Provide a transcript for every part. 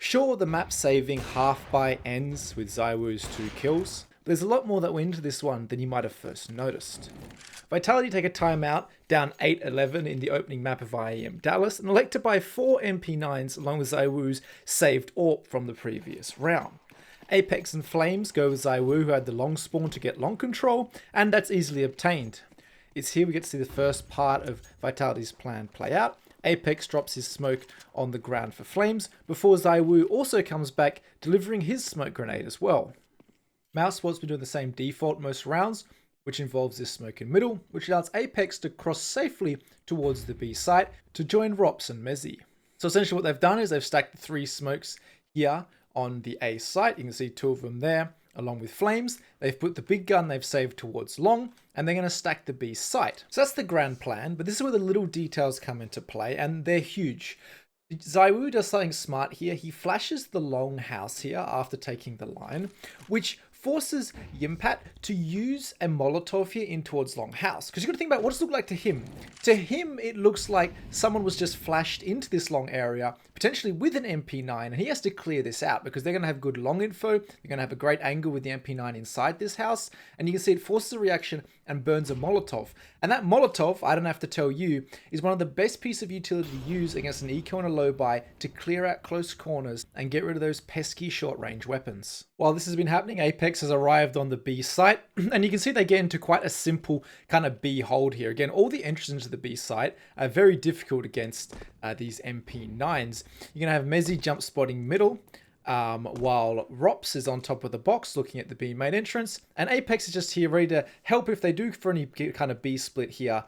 Sure, the map saving half by ends with ZywOo's 2 kills, but there's a lot more that went into this one than you might have first noticed. Vitality take a timeout, down 8-11 in the opening map of IEM Dallas, and elect to buy 4 MP9s along with ZywOo's saved AWP from the previous round. Apex and Flames go with ZywOo, who had the long spawn to get long control, and that's easily obtained. It's here we get to see the first part of Vitality's plan play out. Apex drops his smoke on the ground for Flames, before ZywOo also comes back, delivering his smoke grenade as well. Mousesport's been doing the same default most rounds, which involves this smoke in middle, which allows Apex to cross safely towards the B site to join Rops and Mezzy. So essentially what they've done is they've stacked the 3 smokes here on the A site. You can see 2 of them there, along with Flames. They've put the big gun they've saved towards long, and they're going to stack the B site. So that's the grand plan, but this is where the little details come into play, and they're huge. ZywOo does something smart here. He flashes the long house here after taking the line, which forces Yimpat to use a Molotov here in towards long house. Because you've got to think about what does it look like to him. To him, it looks like someone was just flashed into this long area, potentially with an MP9, and he has to clear this out because they're going to have good long info. They're going to have a great angle with the MP9 inside this house, and you can see it forces a reaction and burns a Molotov. And that Molotov, I don't have to tell you, is one of the best pieces of utility to use against an eco and a low buy to clear out close corners and get rid of those pesky short range weapons. While this has been happening, Apex has arrived on the B site, and you can see they get into quite a simple kind of B hold here. Again, all the entrances into the B site are very difficult against these MP9s. You're going to have Mezzy jump spotting middle, while Rops is on top of the box looking at the B main entrance, and Apex is just here ready to help if they do for any kind of B split here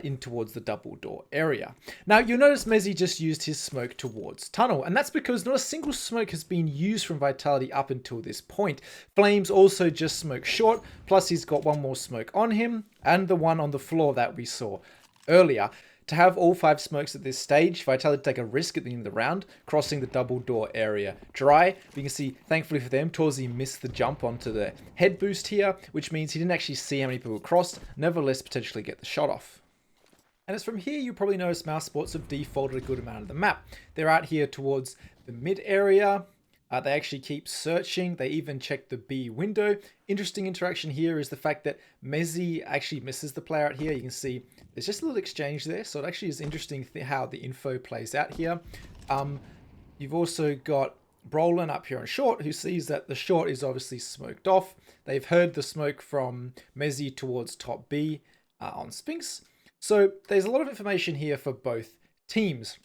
in towards the double door area. Now you'll notice Mezzy just used his smoke towards tunnel, and that's because not a single smoke has been used from Vitality up until this point. Flames also just smoked short, plus he's got one more smoke on him and the one on the floor that we saw earlier. To have all 5 smokes at this stage, Vitality take a risk at the end of the round, crossing the double door area dry. We can see, thankfully for them, Torzi missed the jump onto the head boost here, which means he didn't actually see how many people crossed, nevertheless potentially get the shot off. And it's from here you probably notice Mousesports have defaulted a good amount of the map. They're out here towards the mid area. They actually keep searching. They even check the B window. Interesting interaction here is the fact that Mezzy actually misses the player out here. You can see there's just a little exchange there. So it actually is interesting how the info plays out here. You've also got Brolin up here on short, who sees that the short is obviously smoked off. They've heard the smoke from Mezzy towards top B on Sphinx. So there's a lot of information here for both teams.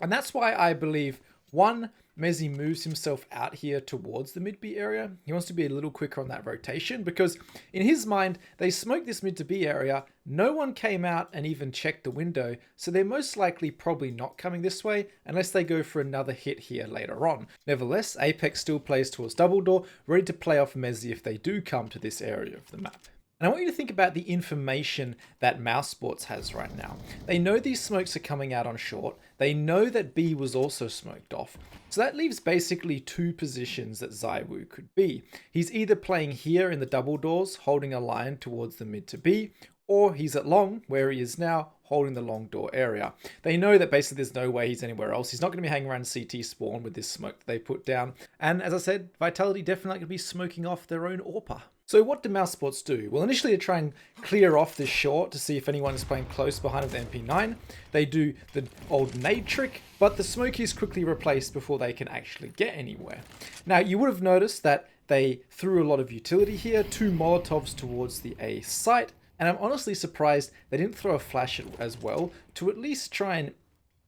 And that's why I believe, one, Mezzy moves himself out here towards the mid B area. He wants to be a little quicker on that rotation because in his mind, they smoked this mid to B area. No one came out and even checked the window. So they're most likely probably not coming this way unless they go for another hit here later on. Nevertheless, Apex still plays towards double door, ready to play off Mezzy if they do come to this area of the map. And I want you to think about the information that Mousesports has right now. They know these smokes are coming out on short. They know that B was also smoked off. So that leaves basically 2 positions that ZywOo could be. He's either playing here in the double doors, holding a line towards the mid to B, or he's at long, where he is now, holding the long door area. They know that basically there's no way he's anywhere else. He's not going to be hanging around CT spawn with this smoke that they put down. And as I said, Vitality definitely going to be smoking off their own AWPer. So what do Mousesports do? Well, initially they try and clear off this short to see if anyone is playing close behind with the MP9. They do the old nade trick, but the smoke is quickly replaced before they can actually get anywhere. Now, you would have noticed that they threw a lot of utility here, 2 Molotovs towards the A site, and I'm honestly surprised they didn't throw a flash as well to at least try and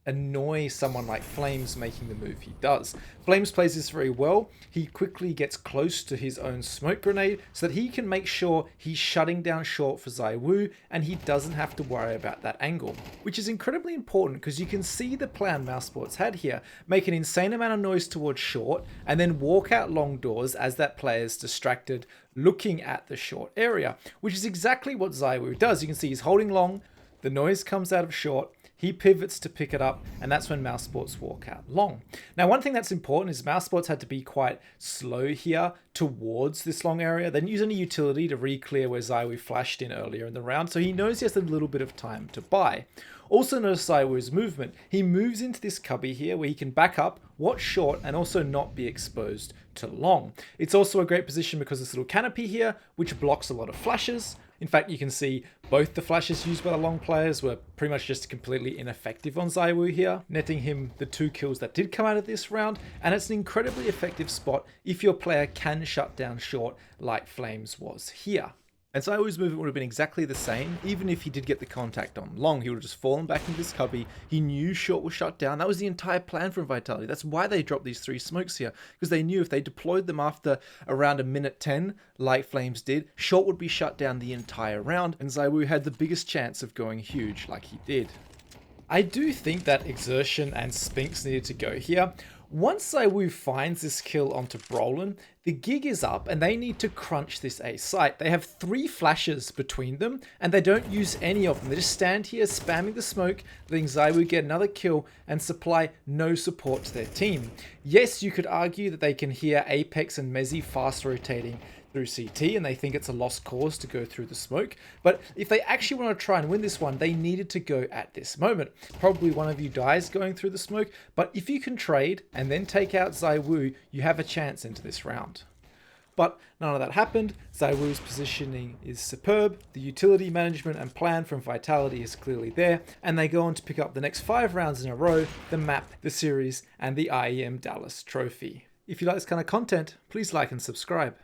annoy someone like Flames making the move he does. Flames plays this very well. He quickly gets close to his own smoke grenade so that he can make sure he's shutting down short for ZywOo and he doesn't have to worry about that angle, which is incredibly important because you can see the plan Mousesports had here. Make an insane amount of noise towards short and then walk out long doors as that player is distracted looking at the short area, which is exactly what ZywOo does. You can see he's holding long, the noise comes out of short, he pivots to pick it up, and that's when Mousesports walk out long. Now, one thing that's important is Mousesports had to be quite slow here towards this long area. They didn't use any utility to re-clear where ZywOo flashed in earlier in the round, so he knows he has a little bit of time to buy. Also notice ZywOo's movement. He moves into this cubby here where he can back up, watch short, and also not be exposed to long. It's also a great position because this little canopy here, which blocks a lot of flashes. In fact, you can see both the flashes used by the long players were pretty much just completely ineffective on ZywOo here, netting him the 2 kills that did come out of this round, and it's an incredibly effective spot if your player can shut down short like Flames was here. And ZywOo's movement would have been exactly the same, even if he did get the contact on long. He would have just fallen back into this cubby. He knew short was shut down. That was the entire plan from Vitality. That's why they dropped these 3 smokes here, because they knew if they deployed them after around a minute 10, like Flames did, short would be shut down the entire round, and ZywOo had the biggest chance of going huge like he did. I do think that Exertion and Spinx needed to go here. Once ZywOo finds this kill onto Brolin, the gig is up and they need to crunch this A site. They have 3 flashes between them and they don't use any of them. They just stand here spamming the smoke, letting ZywOo get another kill and supply no support to their team. Yes, you could argue that they can hear Apex and Mezzy fast rotating through CT and they think it's a lost cause to go through the smoke, but if they actually want to try and win this one, they needed to go at this moment. Probably one of you dies going through the smoke, but if you can trade and then take out ZywOo, you have a chance into this round. But none of that happened. ZywOo's positioning is superb, the utility management and plan from Vitality is clearly there, and they go on to pick up the next 5 rounds in a row, the map, the series, and the IEM Dallas trophy. If you like this kind of content, please like and subscribe.